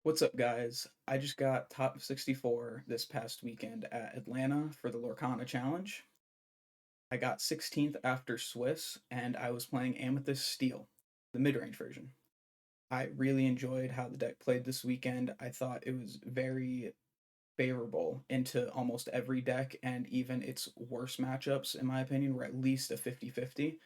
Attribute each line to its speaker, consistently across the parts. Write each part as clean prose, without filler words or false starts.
Speaker 1: What's up, guys? I just got top 64 this past weekend at Atlanta for the Lorcana Challenge. I got 16th after Swiss, and I was playing Amethyst Steel, the mid-range version. I really enjoyed how the deck played this weekend. I thought it was very favorable into almost every deck, and even its worst matchups, in my opinion, were at least a 50-50.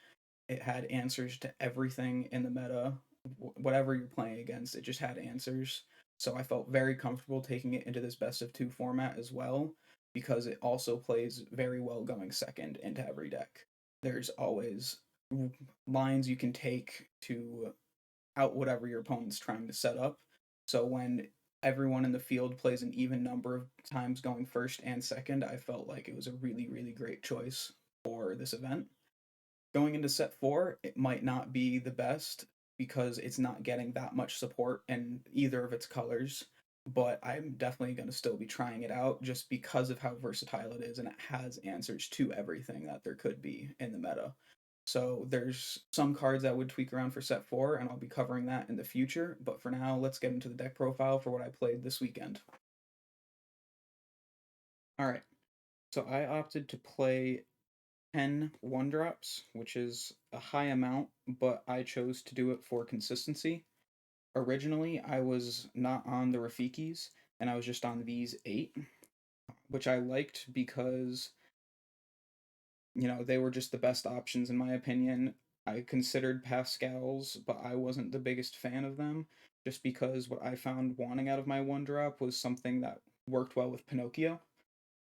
Speaker 1: It had answers to everything in the meta. Whatever you're playing against, it just had answers. So I felt very comfortable taking it into this best of two format as well, because it also plays very well going second into every deck. There's always lines you can take to out whatever your opponent's trying to set up. So when everyone in the field plays an even number of times going first and second, I felt like it was a really, really great choice for this event. Going into set four, it might not be the best because it's not getting that much support in either of its colors, but I'm definitely going to still be trying it out just because of how versatile it is and it has answers to everything that there could be in the meta. So there's some cards that would tweak around for set four, and I'll be covering that in the future. But for now, let's get into the deck profile for what I played this weekend. All right, so I opted to play 10 one drops, which is a high amount, but I chose to do it for consistency. Originally, I was not on the Rafikis, and I was just on these 8, which I liked because, they were just the best options in my opinion. I considered Pascals, but I wasn't the biggest fan of them, just because what I found wanting out of my one drop was something that worked well with Pinocchio.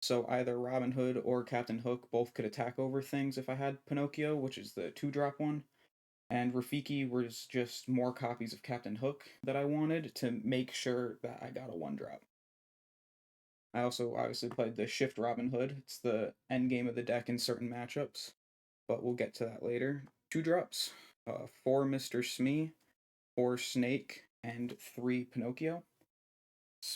Speaker 1: So either Robin Hood or Captain Hook both could attack over things if I had Pinocchio, which is the 2-drop one. And Rafiki was just more copies of Captain Hook that I wanted to make sure that I got a 1-drop. I also obviously played the Shift Robin Hood. It's the end game of the deck in certain matchups, but we'll get to that later. 2 drops, 4 Mr. Smee, 4 Snake, and 3 Pinocchio.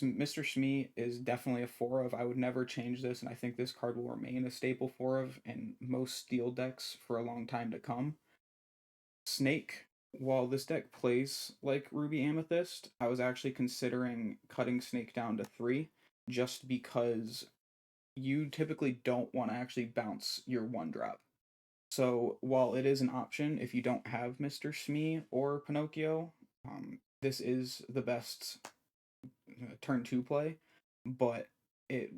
Speaker 1: Mr. Smee is definitely a 4 of. I would never change this, and I think this card will remain a staple 4 of in most steel decks for a long time to come. Snake, while this deck plays like Ruby Amethyst, I was actually considering cutting Snake down to 3 just because you typically don't want to actually bounce your 1-drop. So while it is an option if you don't have Mr. Smee or Pinocchio, this is the best turn 2 play, but it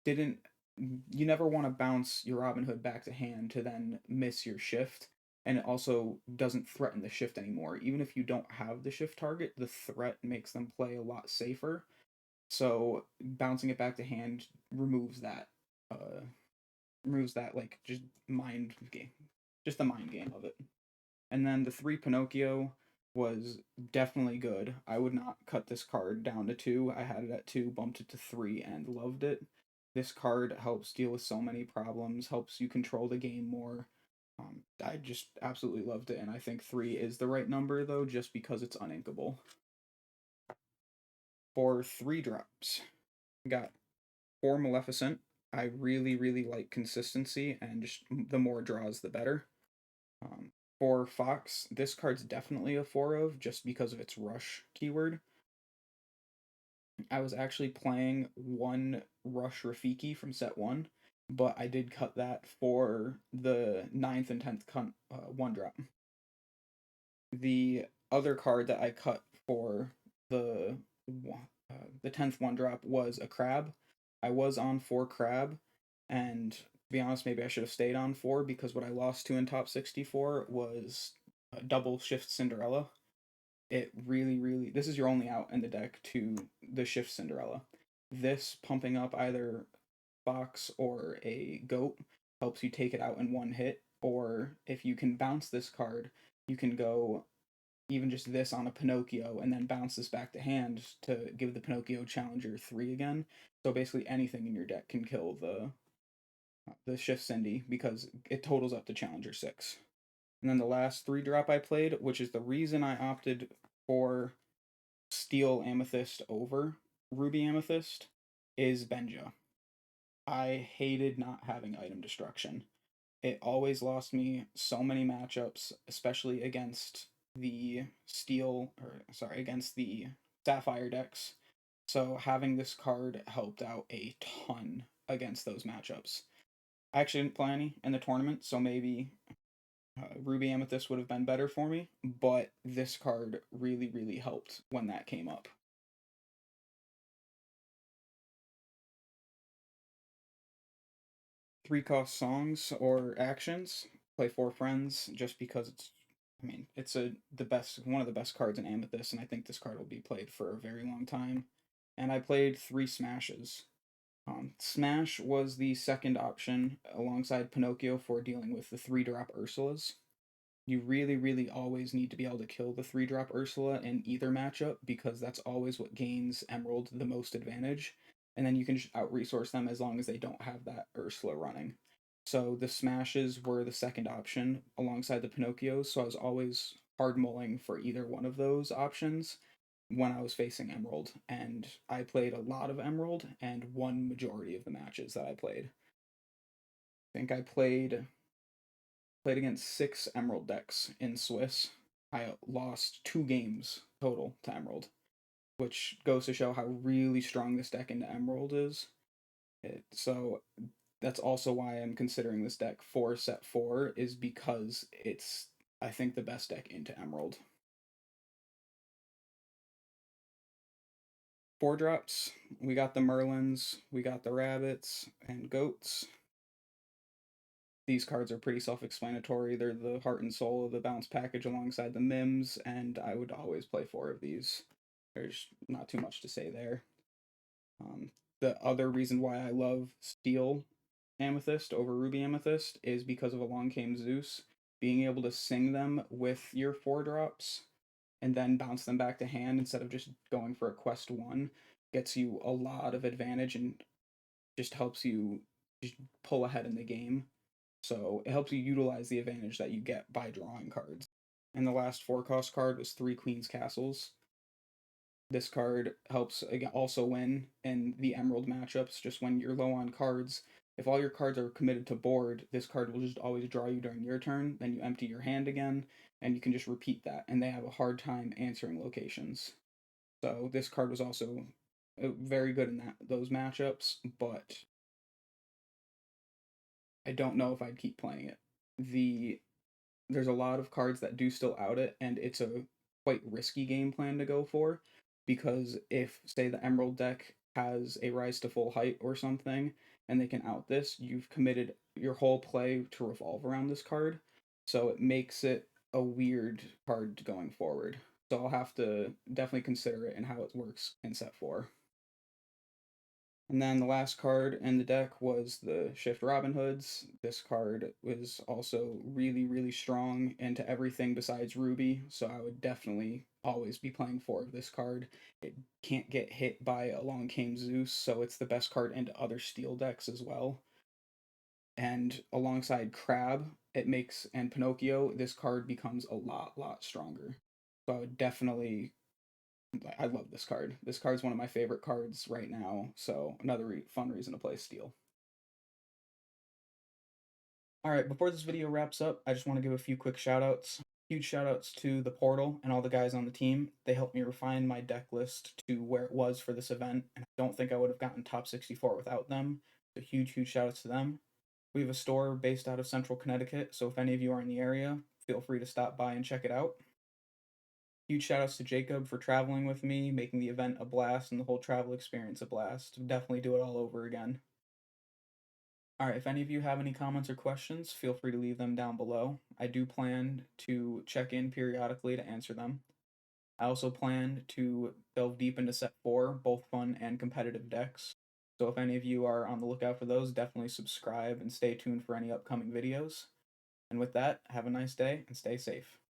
Speaker 1: didn't. You never want to bounce your Robin Hood back to hand to then miss your shift, and it also doesn't threaten the shift anymore. Even if you don't have the shift target, the threat makes them play a lot safer. So bouncing it back to hand uh removes that like just mind game, just the mind game of it. And then the 3 Pinocchio was definitely good. I would not cut this card down to 2. I had it at 2, bumped it to 3, and loved it. This card helps deal with so many problems, helps you control the game more. I just absolutely loved it, and I think 3 is the right number, though, just because it's uninkable. For 3 drops, I got 4 Maleficent. I really, really like consistency, and just the more draws, the better. Um, for Fox, this card's definitely a 4 of just because of its rush keyword. I was actually playing 1 Rush Rafiki from set 1, but I did cut that for the 9th and 10th 1-drop. The other card that I cut for the the 10th 1-drop was a Crab. I was on 4 Crab, and to be honest, maybe I should have stayed on 4 because what I lost to in top 64 was double Shift Cinderella. It really, really. This is your only out in the deck to the Shift Cinderella. This pumping up either Fox or a Goat helps you take it out in one hit, or if you can bounce this card, you can go even just this on a Pinocchio and then bounce this back to hand to give the Pinocchio Challenger 3 again. So basically anything in your deck can kill the Shift Cindy because it totals up to Challenger 6. And then the last 3-drop I played, which is the reason I opted for Steel Amethyst over Ruby Amethyst, is Benja. I hated not having item destruction. It always lost me so many matchups, especially against the against the Sapphire decks. So having this card helped out a ton against those matchups. I actually didn't play any in the tournament, so maybe Ruby Amethyst would have been better for me, but this card really, really helped when that came up. Three cost songs or actions. Play four friends just because it's. I mean, it's the best one of the best cards in Amethyst, and I think this card will be played for a very long time. And I played three smashes. Smash was the second option alongside Pinocchio for dealing with the 3-drop Ursulas. You really, really always need to be able to kill the 3-drop Ursula in either matchup because that's always what gains Emerald the most advantage. And then you can just out resource them as long as they don't have that Ursula running. So the smashes were the second option alongside the Pinocchios. So I was always hard mulling for either one of those options when I was facing Emerald. And I played a lot of Emerald and won majority of the matches that I played. I think I played against 6 Emerald decks in Swiss. I lost 2 games total to Emerald, which goes to show how really strong this deck into Emerald is. So that's also why I'm considering this deck for set 4, is because it's, I think, the best deck into Emerald. 4 drops, we got the Merlins, we got the Rabbits and Goats. These cards are pretty self-explanatory. They're the heart and soul of the bounce package alongside the Mims, and I would always play 4 of these. There's not too much to say there. The other reason why I love Steel Amethyst over Ruby Amethyst is because of Along Came Zeus. Being able to sing them with your 4 drops and then bounce them back to hand instead of just going for a quest 1 gets you a lot of advantage and just helps you just pull ahead in the game. So it helps you utilize the advantage that you get by drawing cards. And the last 4 cost card was 3 Queen's Castles. This card helps also win in the Emerald matchups, just when you're low on cards. If all your cards are committed to board, this card will just always draw you during your turn, then you empty your hand again, and you can just repeat that, and they have a hard time answering locations. So this card was also very good in those matchups, but I don't know if I'd keep playing it. There's a lot of cards that do still out it, and it's a quite risky game plan to go for, because if, say, the Emerald deck has a Rise to Full Height or something, and they can out this, you've committed your whole play to revolve around this card, so it makes it a weird card going forward. So I'll have to definitely consider it and how it works in set 4. And then the last card in the deck was the Shift Robin Hoods. This card was also really, really strong into everything besides Ruby, so I would definitely always be playing 4 of this card. It can't get hit by Along Came Zeus, so it's the best card into other steel decks as well. And alongside Crab, and Pinocchio, this card becomes a lot stronger. So I would definitely I love this card. This card's one of my favorite cards right now, so another fun reason to play Steel. Alright, before this video wraps up, I just want to give a few quick shoutouts. Huge shoutouts to the Portal and all the guys on the team. They helped me refine my deck list to where it was for this event, and I don't think I would have gotten top 64 without them. So huge shoutouts to them. We have a store based out of Central Connecticut, so if any of you are in the area, feel free to stop by and check it out. Huge shout outs to Jacob for traveling with me, making the event a blast and the whole travel experience a blast. Definitely do it all over again. Alright, if any of you have any comments or questions, feel free to leave them down below. I do plan to check in periodically to answer them. I also plan to delve deep into set 4, both fun and competitive decks. So if any of you are on the lookout for those, definitely subscribe and stay tuned for any upcoming videos. And with that, have a nice day and stay safe.